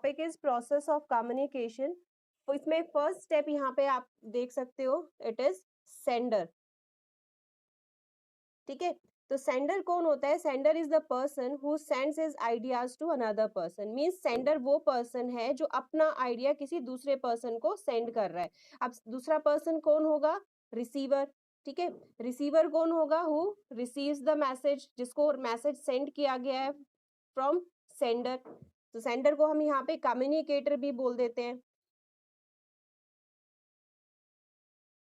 Topic is process of communication. तो इसमें first step यहाँ पे आप देख सकते हो, इट इज सेंडर। ठीक है, तो सेंडर कौन होता है? Sender is the person who sends his ideas to another person. Means sender वो पर्सन है जो अपना आइडिया किसी दूसरे पर्सन को सेंड कर रहा है। अब दूसरा पर्सन कौन होगा? रिसीवर। ठीक है, रिसीवर कौन होगा? हु रिसीव्स द मैसेज, जिसको मैसेज सेंड किया गया है फ्रॉम सेंडर। तो सेंडर को हम यहाँ पे कम्युनिकेटर भी बोल देते हैं।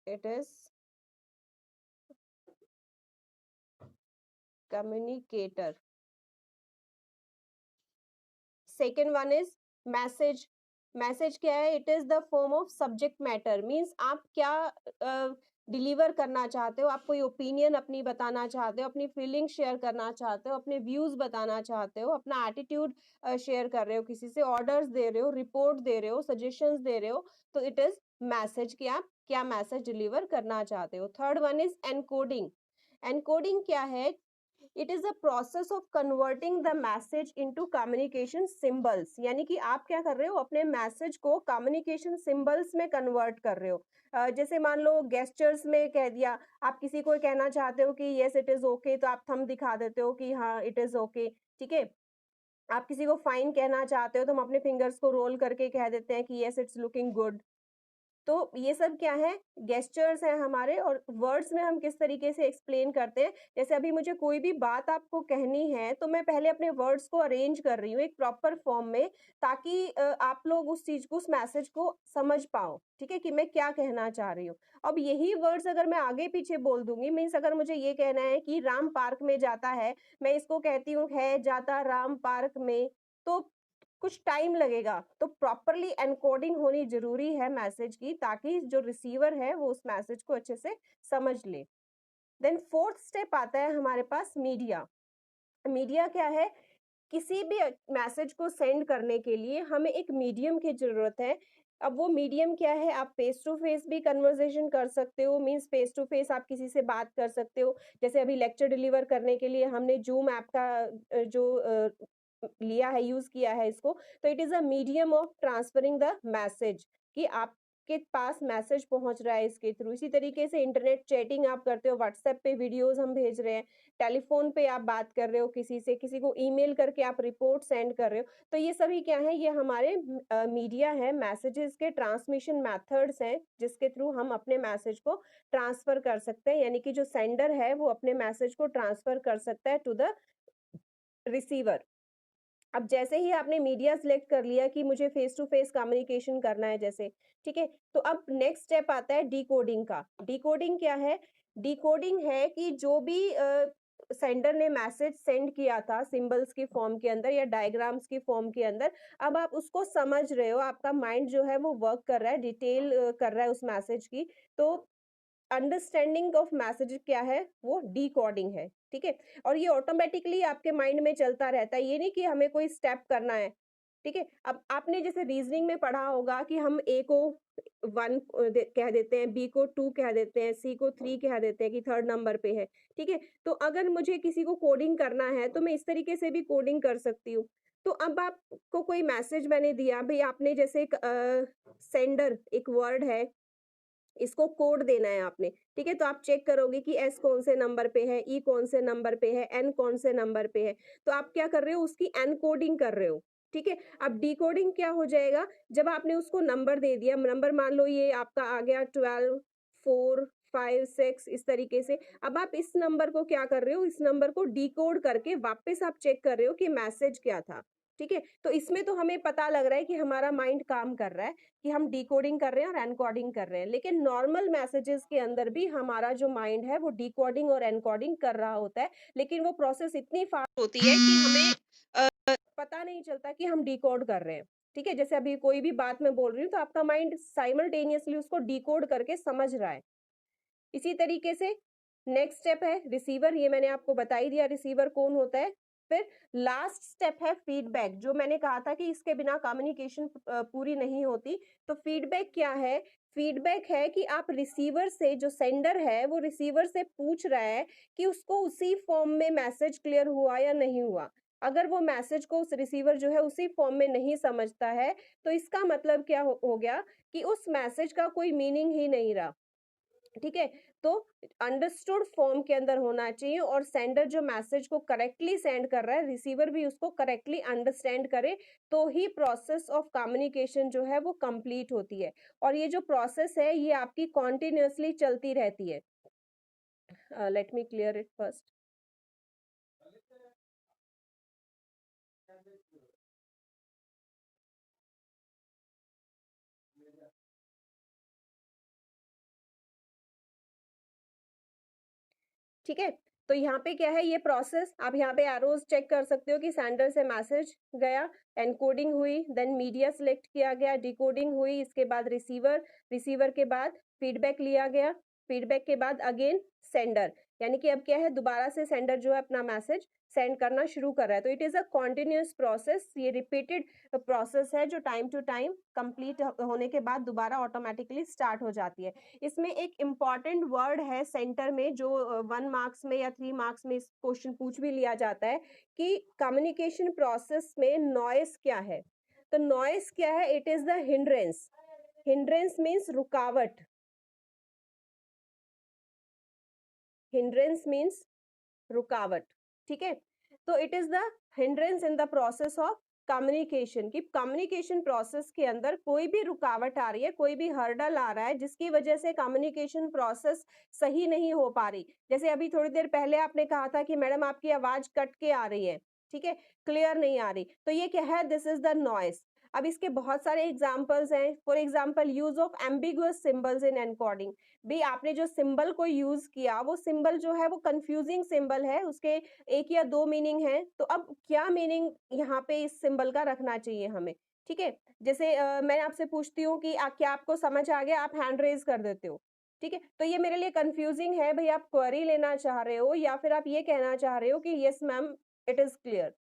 It is communicator. Second one is message. Message क्या है? It is the form of subject matter. Means आप क्या डिलीवर करना चाहते हो, आप कोई ओपिनियन अपनी बताना चाहते हो, अपनी फीलिंग शेयर करना चाहते हो, अपने व्यूज बताना चाहते हो, अपना एटीट्यूड शेयर कर रहे हो, किसी से ऑर्डर्स दे रहे हो, रिपोर्ट दे रहे हो, सजेशंस दे रहे हो, तो इट इज मैसेज कि आप क्या मैसेज डिलीवर करना चाहते हो। Third one is encoding. Encoding क्या है? It is a process of converting the message into communication symbols. यानी कि आप क्या कर रहे हो? अपने मैसेज को कम्युनिकेशन सिंबल्स में कन्वर्ट कर रहे हो। जैसे मान लो गेस्चर्स में कह दिया, आप किसी को कहना चाहते हो कि यस इट इज ओके, तो आप थंब दिखा देते हो कि हाँ इट इज ओके। ठीक है, आप किसी को फाइन कहना चाहते हो तो हम अपने फिंगर्स को रोल करके कह देते हैं कि यस इट्स लुकिंग गुड। तो ये सब क्या है? गेस्चर्स हैं हमारे। और वर्ड्स में हम किस तरीके से एक्सप्लेन करते हैं, जैसे अभी मुझे कोई भी बात आपको कहनी है तो मैं पहले अपने वर्ड्स को अरेंज कर रही हूँ एक प्रॉपर फॉर्म में, ताकि आप लोग उस चीज को, उस मैसेज को समझ पाओ। ठीक है, कि मैं क्या कहना चाह रही हूँ। अब यही वर्ड्स अगर मैं आगे पीछे बोल दूंगी, मीन्स अगर मुझे ये कहना है कि राम पार्क में जाता है, मैं इसको कहती हूँ है जाता राम पार्क में, तो कुछ टाइम लगेगा। तो प्रॉपरली एनकोडिंग होनी जरूरी है मैसेज की, ताकि जो रिसीवर है वो उस मैसेज को अच्छे से समझ ले। देन फोर्थ स्टेप आता है हमारे पास मीडिया। मीडिया क्या है? किसी भी मैसेज को सेंड करने के लिए हमें एक मीडियम की जरूरत है। अब वो मीडियम क्या है? आप फेस टू फेस भी कन्वर्सेशन कर सकते हो, मींस फेस टू फेस आप किसी से बात कर सकते हो। जैसे अभी लेक्चर डिलीवर करने के लिए हमने जूम ऐप का जो लिया है, यूज किया है इसको, तो it is a medium of transferring the message, कि आपके पास मैसेज पहुंच रहा है इसके थ्रू। इसी तरीके से इंटरनेट चैटिंग आप करते हो, व्हाट्सएप पे वीडियोस हम भेज रहे हैं, टेलीफोन पे आप बात कर रहे हो किसी से, किसी को ईमेल करके आप रिपोर्ट सेंड कर रहे हो। तो ये सभी क्या है? ये हमारे मीडिया है, मैसेजेस के ट्रांसमिशन मेथड्स हैं, जिसके थ्रू हम अपने मैसेज को ट्रांसफर कर सकते हैं। यानी कि जो सेंडर है वो अपने मैसेज को ट्रांसफर कर सकता है टू द रिसीवर। अब जैसे ही आपने मीडिया सिलेक्ट कर लिया कि मुझे फेस टू फेस कम्युनिकेशन करना है जैसे, ठीक है, तो अब नेक्स्ट स्टेप आता है डिकोडिंग का। डिकोडिंग क्या है? डिकोडिंग है कि जो भी सेंडर ने मैसेज सेंड किया था सिंबल्स की फॉर्म के अंदर या डायग्राम्स की फॉर्म के अंदर, अब आप उसको समझ रहे हो, आपका माइंड जो है वो वर्क कर रहा है, डिटेल कर रहा है उस मैसेज की। तो अंडरस्टैंडिंग ऑफ मैसेज क्या है? वो डिकोडिंग है। ठीक है, और ये ऑटोमेटिकली आपके माइंड में चलता रहता है, ये नहीं कि हमें कोई स्टेप करना है। ठीक है, अब आपने जैसे रीजनिंग में पढ़ा होगा कि हम ए को 1 कह देते हैं, बी को 2 कह देते हैं, सी को 3 कह देते हैं कि थर्ड नंबर पे है। ठीक है, तो अगर मुझे किसी को कोडिंग करना है तो मैं इस तरीके से भी कोडिंग कर सकती हूँ। तो अब आपको कोई मैसेज मैंने दिया, भाई आपने जैसे एक सेंडर एक वर्ड है, इसको कोड देना है आपने। ठीक है, तो आप चेक करोगे कि एस कौन से नंबर पे है, ई कौन से नंबर पे है, एन कौन से नंबर पे है। तो आप क्या कर रहे हो? उसकी एन कोडिंग कर रहे हो। ठीक है, अब डिकोडिंग क्या हो जाएगा? जब आपने उसको नंबर दे दिया, नंबर मान लो ये आपका आ गया 12, 4, 5, 6 इस तरीके से। अब आप इस नंबर को क्या कर रहे हो? इस नंबर को डिकोड करके वापस आप चेक कर रहे हो कि मैसेज क्या था। ठीक है, तो इसमें तो हमें पता लग रहा है कि हमारा माइंड काम कर रहा है, कि हम डिकोडिंग कर रहे हैं और एनकोडिंग कर रहे हैं। लेकिन नॉर्मल मैसेजेस के अंदर भी हमारा जो माइंड है वो डिकोडिंग और एनकोडिंग कर रहा होता है, लेकिन वो प्रोसेस इतनी फास्ट होती है कि हमें पता नहीं चलता कि हम डिकोड कर रहे हैं। ठीक है, जैसे अभी कोई भी बात मैं बोल रही हूँ तो आपका माइंड साइमल्टेनियसली उसको डिकोड करके समझ रहा है। इसी तरीके से नेक्स्ट स्टेप है रिसीवर, ये मैंने आपको बता ही दिया रिसीवर कौन होता है। फिर लास्ट स्टेप है फीडबैक, जो मैंने कहा था कि इसके बिना कम्युनिकेशन पूरी नहीं होती। तो फीडबैक क्या है? फीडबैक है कि आप रिसीवर से, जो सेंडर है वो रिसीवर से पूछ रहा है कि उसको उसी फॉर्म में मैसेज क्लियर हुआ या नहीं हुआ। अगर वो मैसेज को उस रिसीवर जो है उसी फॉर्म में नहीं समझता है, तो इसका मतलब क्या हो गया कि उस मैसेज का कोई मीनिंग ही नहीं रहा। ठीक है? तो अंडरस्टूड फॉर्म के अंदर होना चाहिए और सेंडर जो मैसेज को करेक्टली सेंड कर रहा है, रिसीवर भी उसको करेक्टली अंडरस्टैंड करे, तो ही प्रोसेस ऑफ कम्युनिकेशन जो है वो कंप्लीट होती है। और ये जो प्रोसेस है, ये आपकी कंटिन्यूअसली चलती रहती है। Let me clear it first. ठीक है? तो यहाँ पे क्या है, ये प्रोसेस आप यहाँ पे एरोज चेक कर सकते हो कि सेंडर से मैसेज गया, एनकोडिंग हुई, देन मीडिया सिलेक्ट किया गया, डिकोडिंग हुई, इसके बाद रिसीवर, रिसीवर के बाद फीडबैक लिया गया, फीडबैक के बाद अगेन सेंडर, यानी कि अब क्या है, दोबारा से सेंडर जो है अपना मैसेज सेंड करना शुरू कर रहा है। तो it is a continuous process, ये रिपीटेड प्रोसेस है जो टाइम टू टाइम कंप्लीट होने के बाद दोबारा ऑटोमेटिकली स्टार्ट हो जाती है। इसमें एक इम्पॉर्टेंट वर्ड है सेंटर में, जो 1 मार्क्स में या 3 मार्क्स में इस क्वेश्चन पूछ भी लिया जाता है कि कम्युनिकेशन प्रोसेस में नॉइस क्या है। तो नॉइस क्या है? It is the hindrance. Hindrance means रुकावट। हिंड्रेंस मीन्स रुकावट। ठीक है? तो it is the hindrance in the process of communication, कि कम्युनिकेशन प्रोसेस के अंदर कोई भी रुकावट आ रही है, कोई भी हर्डल आ रहा है जिसकी वजह से कम्युनिकेशन प्रोसेस सही नहीं हो पा रही। जैसे अभी थोड़ी देर पहले आपने कहा था कि मैडम आपकी आवाज कट के आ रही है, ठीक है, क्लियर नहीं आ रही, तो ये क्या है? This is the noise. अब इसके बहुत सारे एग्जाम्पल्स हैं। For example, use of ambiguous symbols in encoding. भी आपने जो सिंबल को यूज किया, वो सिंबल जो है वो कंफ्यूजिंग सिंबल है, उसके एक या दो मीनिंग है, तो अब क्या मीनिंग यहाँ पे इस सिंबल का रखना चाहिए हमें। ठीक है? जैसे मैं आपसे पूछती हूँ कि क्या आपको समझ आ गया, आप हैंड रेज कर देते हो। ठीक है? तो ये मेरे लिए कंफ्यूजिंग है, भाई आप क्वेरी लेना चाह रहे हो या फिर आप ये कहना चाह रहे हो कि yes ma'am it is clear.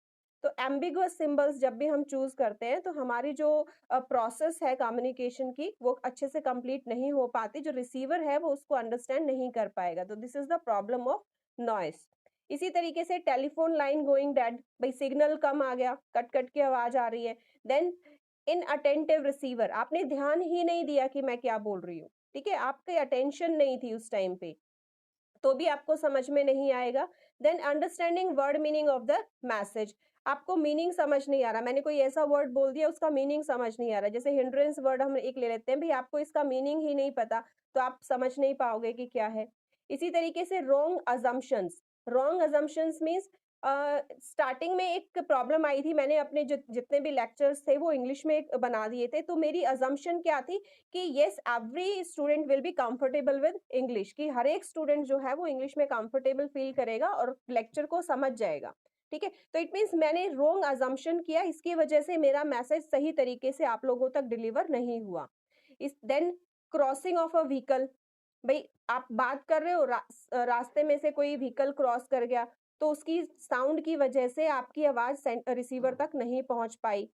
तो एम्बिगुअस सिंबल्स जब भी हम चूज करते हैं, तो हमारी जो प्रोसेस है कम्युनिकेशन की, वो अच्छे से कंप्लीट नहीं हो पाती, जो रिसीवर है वो उसको अंडरस्टैंड नहीं कर पाएगा। तो this is the problem of noise. इसी तरीके से टेलीफोन लाइन गोइंग डेड, भाई सिग्नल कम आ गया, कट कट के आवाज आ रही है। देन इन अटेंटिव रिसीवर, आपने ध्यान ही नहीं दिया कि मैं क्या बोल रही हूँ। ठीक है? आपकी अटेंशन नहीं थी उस टाइम पे, तो भी आपको समझ में नहीं आएगा। Then understanding word meaning of the message, आपको मीनिंग समझ नहीं आ रहा, मैंने कोई ऐसा वर्ड बोल दिया उसका मीनिंग समझ नहीं आ रहा। जैसे हिंड्रेंस वर्ड हम एक ले लेते हैं, भाई आपको इसका मीनिंग ही नहीं पता, तो आप समझ नहीं पाओगे कि क्या है। इसी तरीके से wrong assumptions. Wrong assumptions means starting में एक प्रॉब्लम आई थी, मैंने अपने जितने भी लेक्चर्स थे वो इंग्लिश में बना दिए थे, तो मेरी अजम्पशन क्या थी कि yes every student will be comfortable with English, कि हर एक स्टूडेंट जो है वो इंग्लिश में कंफर्टेबल फील करेगा और लेक्चर को समझ जाएगा। ठीक है? तो इट मीन्स मैंने रॉन्ग अजम्पशन किया, इसकी वजह से मेरा मैसेज सही तरीके से आप लोगों तक डिलीवर नहीं हुआ। इस then crossing of a vehicle, भाई आप बात कर रहे हो, रास्ते में से कोई व्हीकल क्रॉस कर गया, तो उसकी साउंड की वजह से आपकी आवाज रिसीवर तक नहीं पहुंच पाई।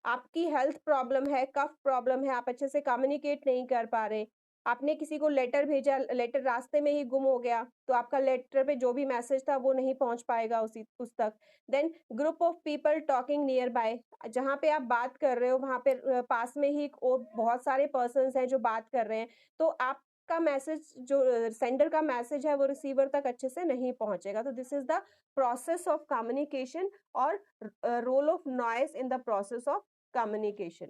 आपकी हेल्थ प्रॉब्लम है, कफ प्रॉब्लम है, आप अच्छे से कम्युनिकेट नहीं कर पा रहे। आपने किसी को लेटर भेजा, लेटर रास्ते में ही गुम हो गया, तो आपका लेटर पे जो भी मैसेज था वो नहीं पहुंच पाएगा उस तक। Then group of people talking nearby, जहाँ पे आप बात कर रहे हो वहाँ पे पास में ही और बहुत सारे पर्सन्स हैं जो बात कर रहे हैं, तो आपका मैसेज जो सेंडर का मैसेज है वो रिसीवर तक अच्छे से नहीं पहुंचेगा। तो this is the process of communication और role of noise in the process of communication.